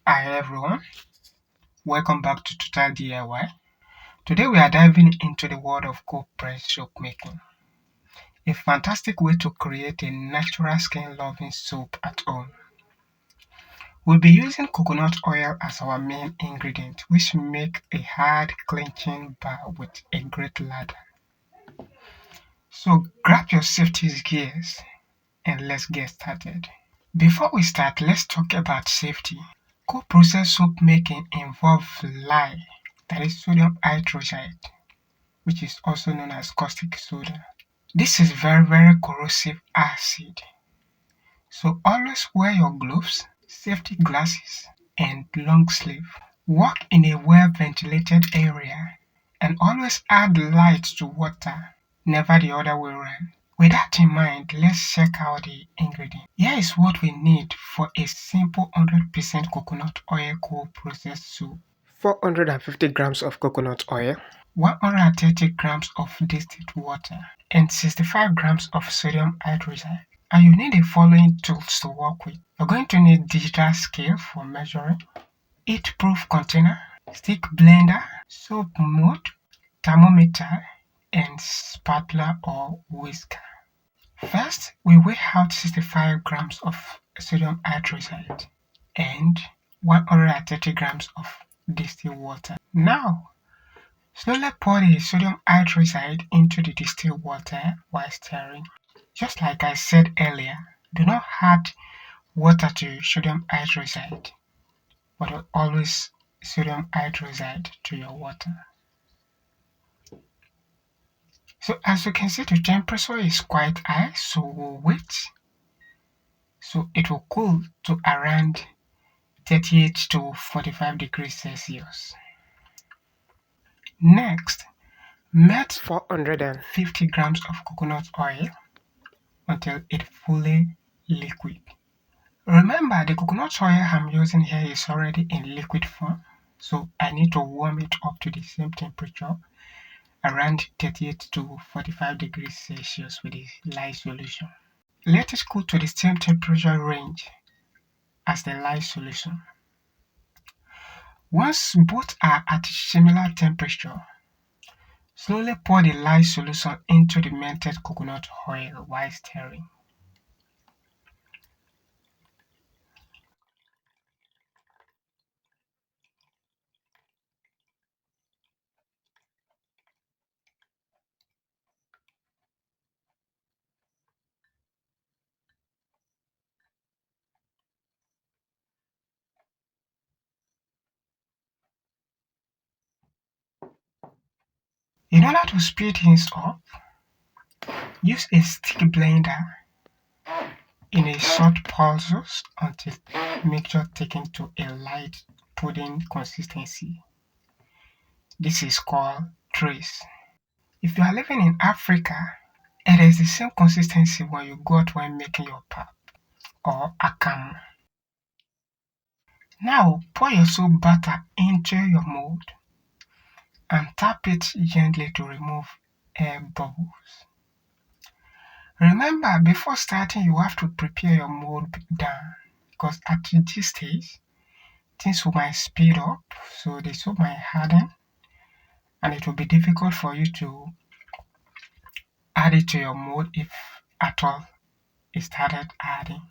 Hi everyone, welcome back to Total DIY. Today we are diving into the world of cold press soap making, a fantastic way to create a natural skin-loving soap at home. We'll be using coconut oil as our main ingredient, which make a hard clenching bar with a great lather. So grab your safety gears and let's get started. Before we start, let's talk about safety. Cold process soap making involves lye, that is sodium hydroxide, which is also known as caustic soda. This is very corrosive acid. So always wear your gloves, safety glasses, and long sleeve. Work in a well-ventilated area and always add light to water, never the other way around. With that in mind, let's check out the ingredients. Here is what we need for a simple 100% coconut oil cold process soup. 450 grams of coconut oil, 130 grams of distilled water, and 65 grams of sodium hydroxide. And you need the following tools to work with. You're going to need digital scale for measuring, heat-proof container, stick blender, soap mold, thermometer, and spatula or whisker. First, we weigh out 65 grams of sodium hydroxide and 130 grams of distilled water. Now, slowly pour the sodium hydroxide into the distilled water while stirring. Just like I said earlier, do not add water to sodium hydroxide, but always sodium hydroxide to your water. So as you can see, the temperature is quite high, so we'll wait. So it will cool to around 38 to 45 degrees Celsius. Next, melt 450 grams of coconut oil until it fully liquid. Remember, the coconut oil I'm using here is already in liquid form, so I need to warm it up to the same temperature, around 38 to 45 degrees Celsius with the lye solution. Let it cool to the same temperature range as the lye solution. Once both are at similar temperature, slowly pour the lye solution into the melted coconut oil while stirring. In order to speed things up, use a stick blender in a short pulses until mixture taken to a light pudding consistency. This is called trace. If you are living in Africa, it is the same consistency when you got when making your pap or akamu. Now pour your soap batter into your mold and tap it gently to remove air bubbles. Remember, before starting you have to prepare your mold down, because at this stage things might speed up, so the soap might harden and it will be difficult for you to add it to your mold if at all it started adding.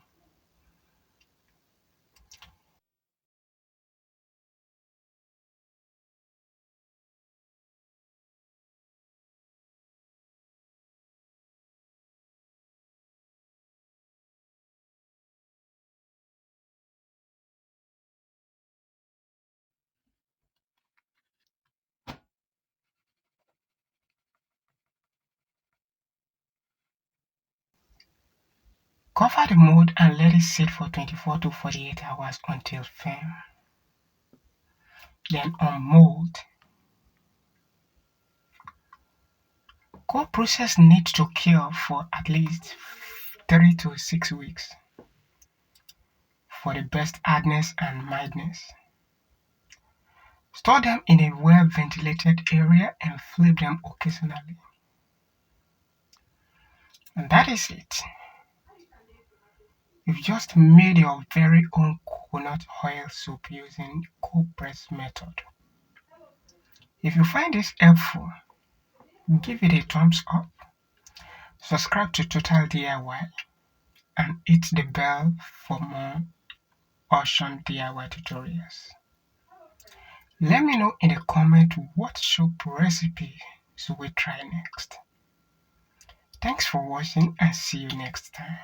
Cover the mold and let it sit for 24 to 48 hours until firm. Then unmold. Cold process needs to cure for at least 3 to 6 weeks for the best hardness and mildness. Store them in a well-ventilated area and flip them occasionally. And that is it. You've just made your very own coconut oil soup using cold press method. If you find this helpful, give it a thumbs up, subscribe to Total DIY, and hit the bell for more awesome DIY tutorials. Let me know in the comment what soup recipe should we try next. Thanks for watching and see you next time.